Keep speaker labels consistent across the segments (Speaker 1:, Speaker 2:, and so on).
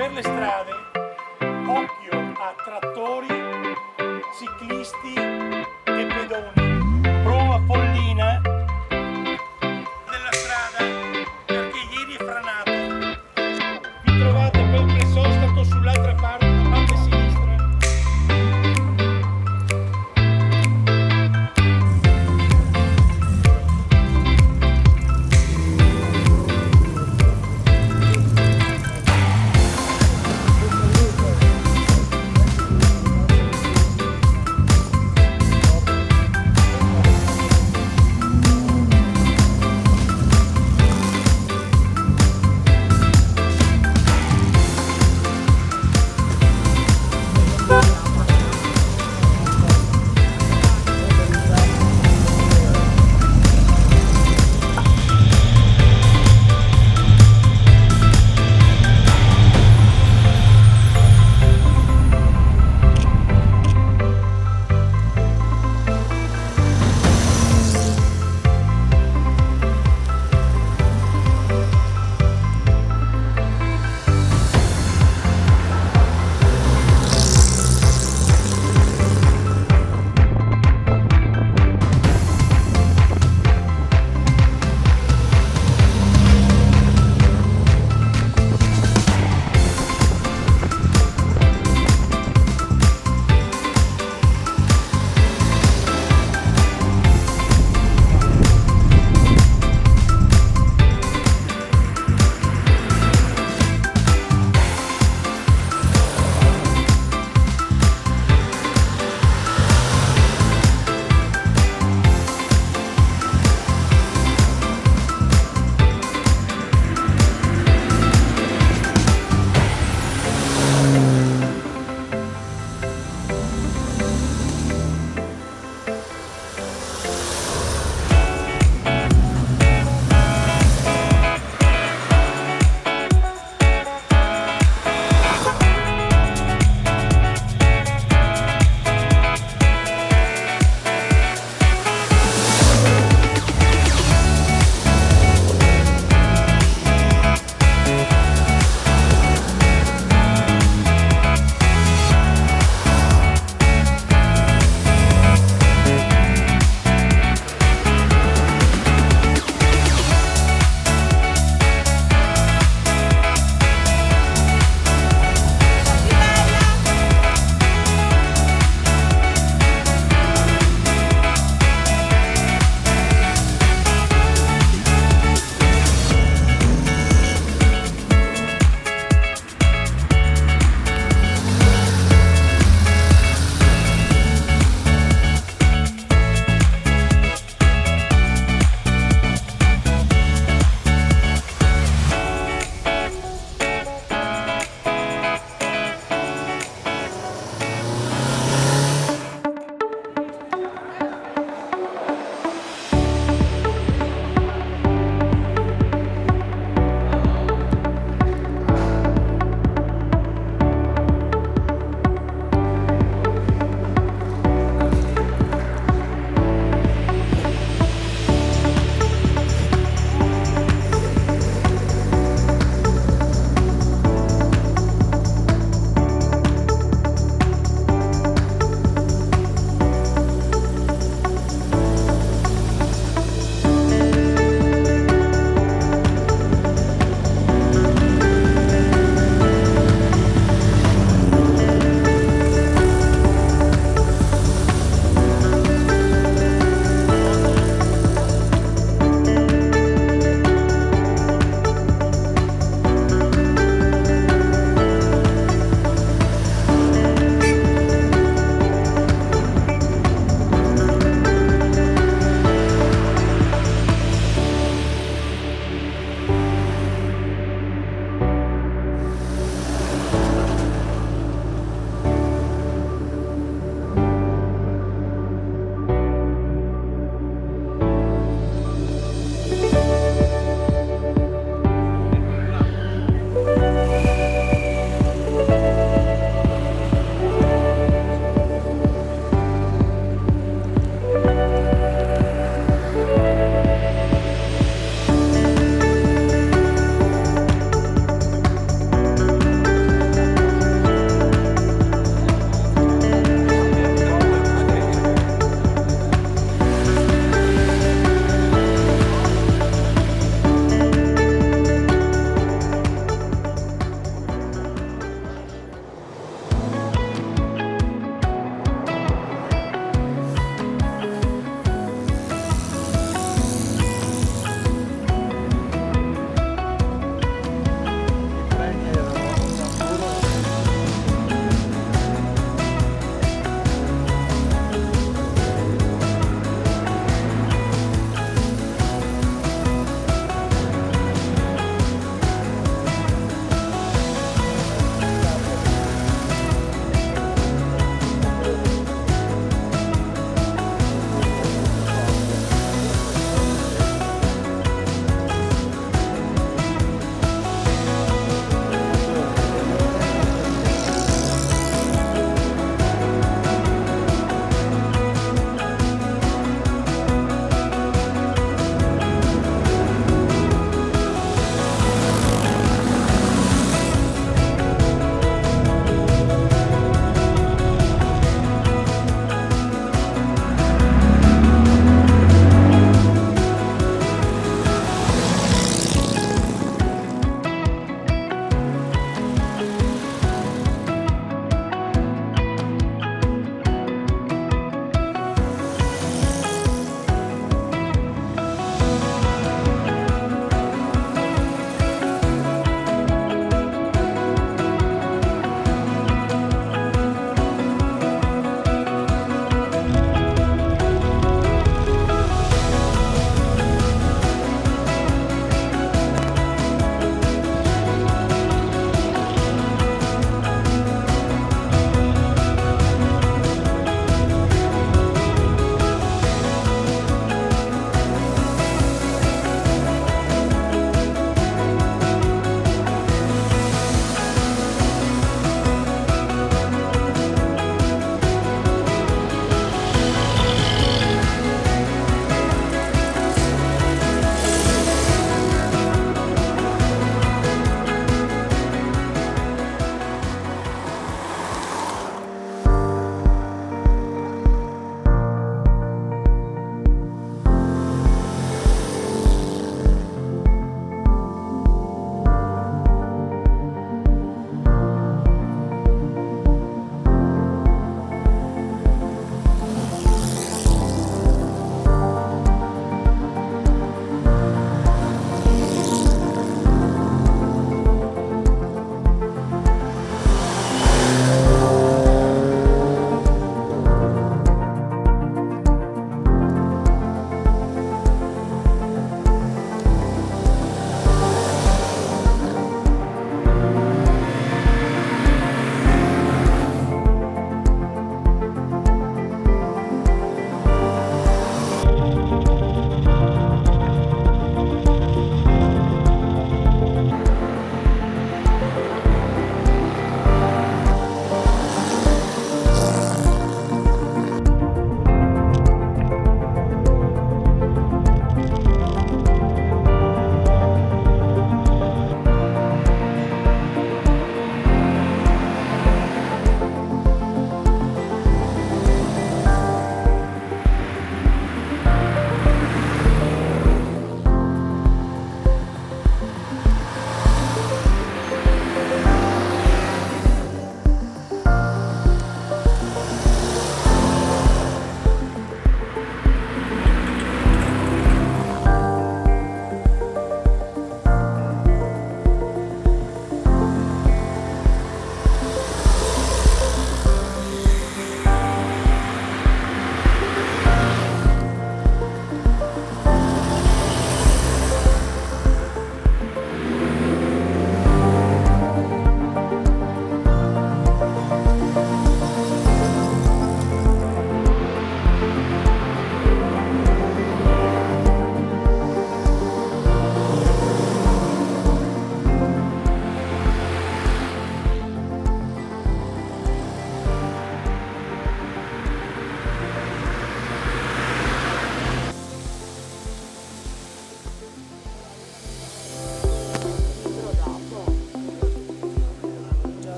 Speaker 1: Per le strade, occhio a trattori, ciclisti e pedoni. Prova follina della strada perché ieri è franato. Vi trovate quel presostato sull'altra parte, la parte sinistra.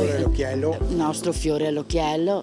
Speaker 2: il nostro fiore all'occhiello.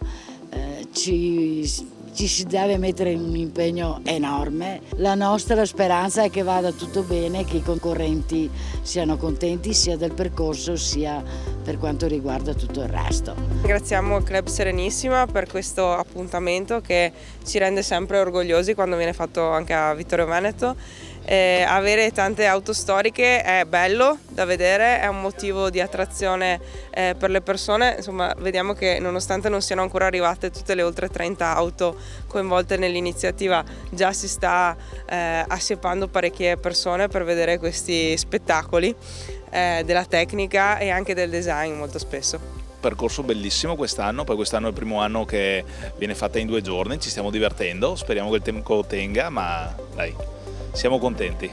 Speaker 2: Ci si deve mettere in un impegno enorme. La nostra speranza è che vada tutto bene, che i concorrenti siano contenti sia del percorso sia per quanto riguarda tutto il resto.
Speaker 3: Ringraziamo il Club Serenissima per questo appuntamento che ci rende sempre orgogliosi quando viene fatto anche a Vittorio Veneto. Avere tante auto storiche è bello da vedere, è un motivo di attrazione per le persone. Insomma, vediamo che nonostante non siano ancora arrivate tutte le oltre 30 auto coinvolte nell'iniziativa, già si sta assiepando parecchie persone per vedere questi spettacoli della tecnica e anche del design molto spesso.
Speaker 4: Percorso bellissimo quest'anno, poi quest'anno è il primo anno che viene fatta in 2 giorni, ci stiamo divertendo, speriamo che il tempo tenga, ma dai, siamo contenti.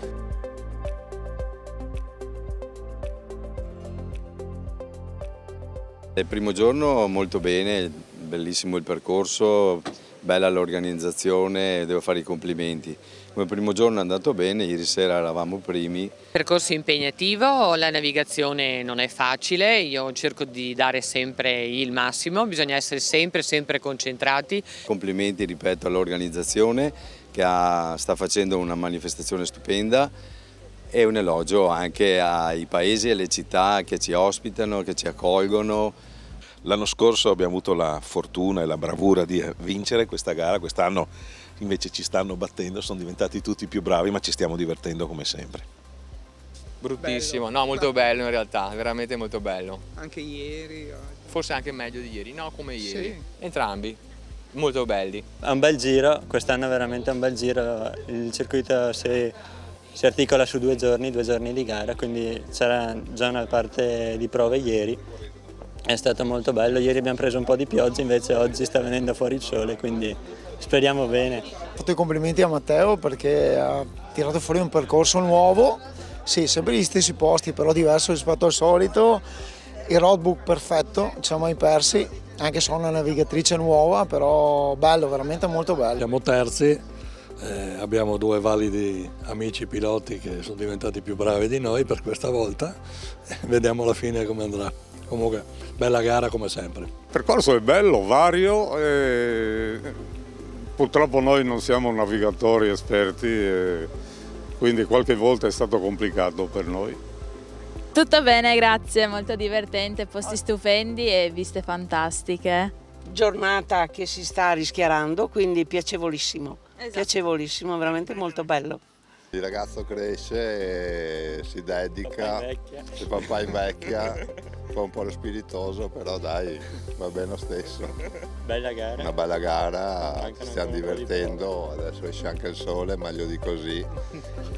Speaker 5: Il primo giorno molto bene, bellissimo il percorso, bella l'organizzazione, devo fare i complimenti. Come primo giorno è andato bene, ieri sera eravamo primi.
Speaker 6: Percorso impegnativo, la navigazione non è facile, io cerco di dare sempre il massimo, bisogna essere sempre concentrati.
Speaker 5: Complimenti, ripeto, all'organizzazione che sta facendo una manifestazione stupenda e un elogio anche ai paesi e alle città che ci ospitano, che ci accolgono.
Speaker 7: L'anno scorso abbiamo avuto la fortuna e la bravura di vincere questa gara, quest'anno invece ci stanno battendo, sono diventati tutti più bravi, ma ci stiamo divertendo come sempre.
Speaker 8: Bruttissimo, bello. No, molto bello in realtà, veramente molto bello.
Speaker 9: Anche ieri?
Speaker 8: Forse anche meglio di ieri, no, come ieri.
Speaker 9: Sì.
Speaker 8: Entrambi, molto belli.
Speaker 10: È un bel giro, quest'anno è veramente un bel giro, il circuito si articola su 2 giorni di gara, quindi c'era già una parte di prove ieri. È stato molto bello, ieri abbiamo preso un po' di pioggia, invece oggi sta venendo fuori il sole, quindi speriamo bene.
Speaker 11: Ho fatto i complimenti a Matteo perché ha tirato fuori un percorso nuovo, sì, sempre gli stessi posti, però diverso rispetto al solito. Il roadbook perfetto, non ci siamo mai persi, anche se ho una navigatrice nuova, però bello, veramente molto bello.
Speaker 12: Siamo terzi, abbiamo 2 validi amici piloti che sono diventati più bravi di noi per questa volta, vediamo alla fine come andrà. Comunque, bella gara come sempre.
Speaker 13: Il percorso è bello, vario, purtroppo noi non siamo navigatori esperti, quindi qualche volta è stato complicato per noi.
Speaker 14: Tutto bene, grazie, molto divertente, posti stupendi e viste fantastiche.
Speaker 15: Giornata che si sta rischiarando, quindi piacevolissimo, piacevolissimo, veramente molto bello.
Speaker 16: Il ragazzo cresce, si dedica, il papà invecchia, fa un po' lo spiritoso, però dai, va bene lo stesso.
Speaker 10: Bella gara.
Speaker 16: Una bella gara, ci stiamo divertendo, adesso esce anche il sole, meglio di così.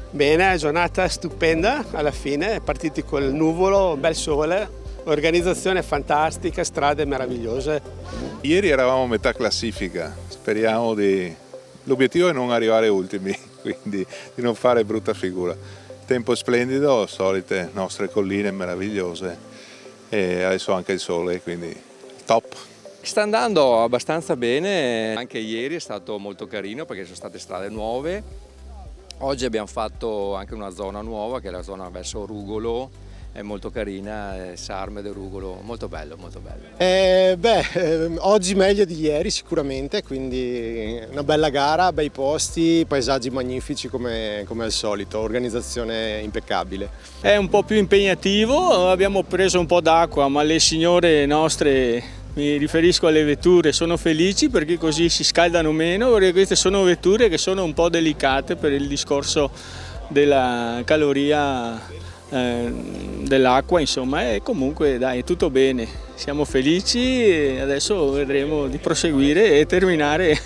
Speaker 17: Bene, giornata stupenda alla fine, partiti col nuvolo, bel sole, organizzazione fantastica, strade meravigliose.
Speaker 7: Ieri eravamo a metà classifica, speriamo di... L'obiettivo è non arrivare ultimi, quindi di non fare brutta figura. Tempo splendido, solite nostre colline meravigliose e adesso anche il sole, quindi top.
Speaker 8: Sta andando abbastanza bene, anche ieri è stato molto carino perché sono state strade nuove. Oggi abbiamo fatto anche una zona nuova che è la zona verso Rugolo, è molto carina, Sarme del Rugolo, molto bello, molto bello.
Speaker 17: Oggi meglio di ieri sicuramente, quindi una bella gara, bei posti, paesaggi magnifici come al solito, organizzazione impeccabile.
Speaker 18: È un po' più impegnativo, abbiamo preso un po' d'acqua, ma le signore nostre, mi riferisco alle vetture, sono felici perché così si scaldano meno, perché queste sono vetture che sono un po' delicate per il discorso della caloria dell'acqua, insomma, e comunque dai, è tutto bene, siamo felici e adesso vedremo di proseguire e terminare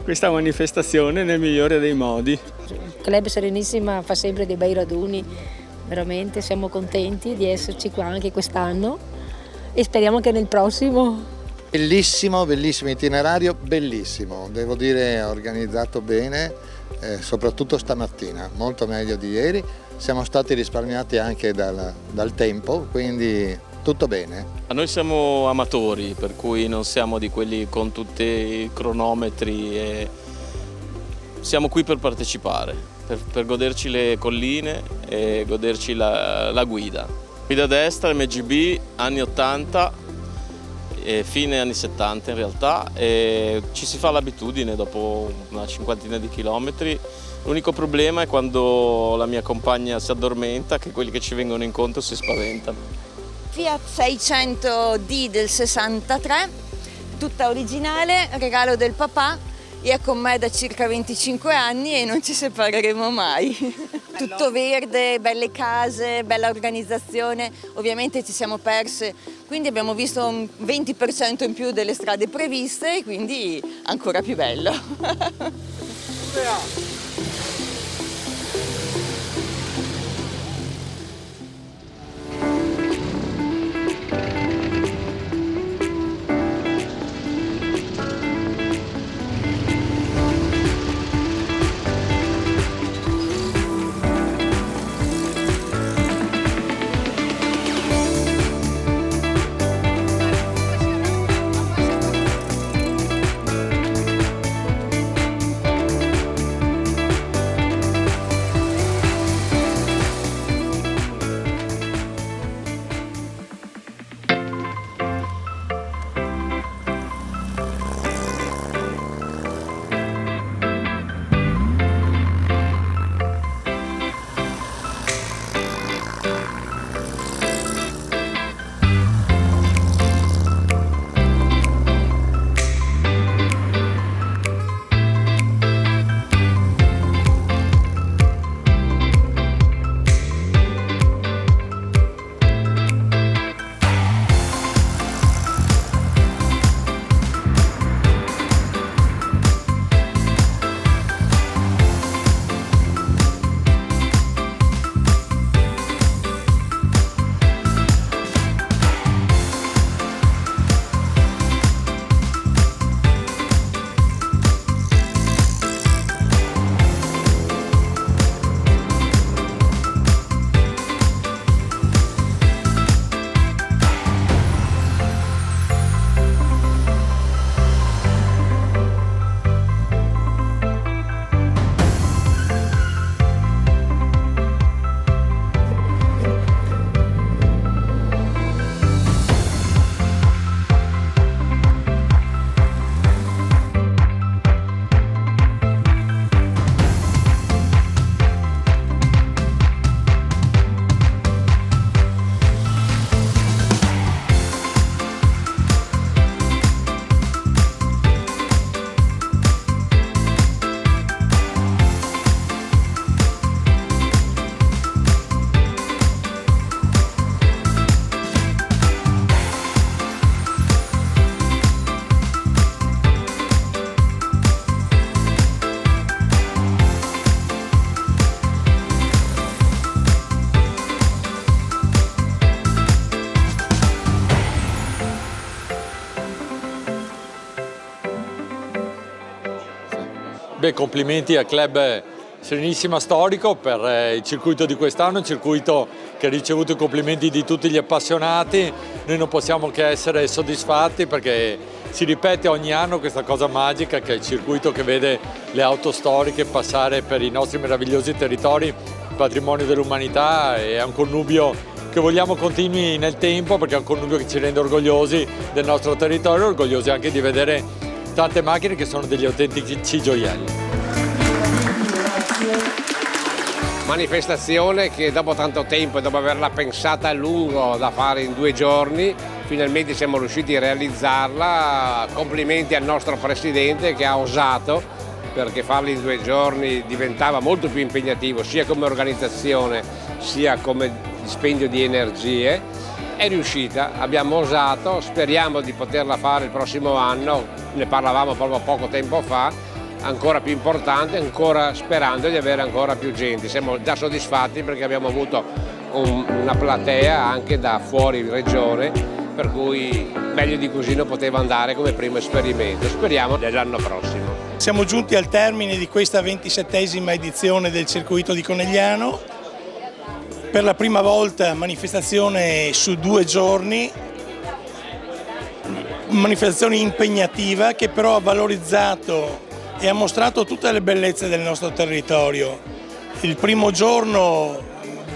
Speaker 18: questa manifestazione nel migliore dei modi.
Speaker 19: Il Club Serenissima fa sempre dei bei raduni, veramente siamo contenti di esserci qua anche quest'anno e speriamo che nel prossimo.
Speaker 20: Bellissimo, bellissimo itinerario, bellissimo, devo dire organizzato bene, soprattutto stamattina, molto meglio di ieri. Siamo stati risparmiati anche dal tempo, quindi tutto bene.
Speaker 3: Noi siamo amatori, per cui non siamo di quelli con tutti i cronometri e siamo qui per partecipare, per goderci le colline e goderci la guida. Guida destra, MGB, anni 80,
Speaker 9: fine anni 70 in realtà, e ci si fa l'abitudine dopo una cinquantina di chilometri. L'unico problema è quando la mia compagna si addormenta, che quelli che ci vengono incontro si spaventano.
Speaker 21: Fiat 600D del 63, tutta originale, regalo del papà. È con me da circa 25 anni e non ci separeremo mai. Tutto verde, belle case, bella organizzazione, ovviamente ci siamo perse, quindi abbiamo visto un 20% in più delle strade previste e quindi ancora più bello.
Speaker 22: Beh, complimenti al club Serenissima Storico per il circuito di quest'anno, un circuito che ha ricevuto i complimenti di tutti gli appassionati. Noi non possiamo che essere soddisfatti perché si ripete ogni anno questa cosa magica che è il circuito che vede le auto storiche passare per i nostri meravigliosi territori, patrimonio dell'umanità, e è un connubio che vogliamo continui nel tempo perché è un connubio che ci rende orgogliosi del nostro territorio, orgogliosi anche di vedere tante macchine che sono degli autentici gioielli.
Speaker 23: Manifestazione che dopo tanto tempo e dopo averla pensata a lungo da fare in 2 giorni, finalmente siamo riusciti a realizzarla. Complimenti al nostro Presidente che ha osato, perché farla in 2 giorni diventava molto più impegnativo sia come organizzazione sia come dispendio di energie. È riuscita, abbiamo osato, speriamo di poterla fare il prossimo anno, ne parlavamo proprio poco tempo fa, ancora più importante, ancora sperando di avere ancora più gente. Siamo già soddisfatti perché abbiamo avuto una platea anche da fuori regione, per cui meglio di così non poteva andare come primo esperimento. Speriamo dell'anno prossimo.
Speaker 1: Siamo giunti al termine di questa 27esima edizione del circuito di Conegliano. Per la prima volta manifestazione su 2 giorni, manifestazione impegnativa che però ha valorizzato e ha mostrato tutte le bellezze del nostro territorio. Il primo giorno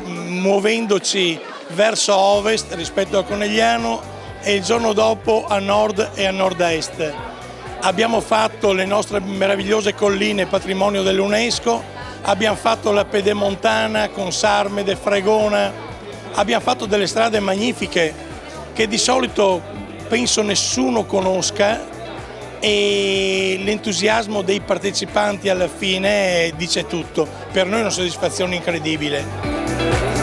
Speaker 1: muovendoci verso ovest rispetto a Conegliano e il giorno dopo a nord e a nord-est. Abbiamo fatto le nostre meravigliose colline patrimonio dell'UNESCO, abbiamo fatto la Pedemontana con Sarmede, Fregona, abbiamo fatto delle strade magnifiche che di solito penso nessuno conosca, e l'entusiasmo dei partecipanti alla fine dice tutto. Per noi è una soddisfazione incredibile.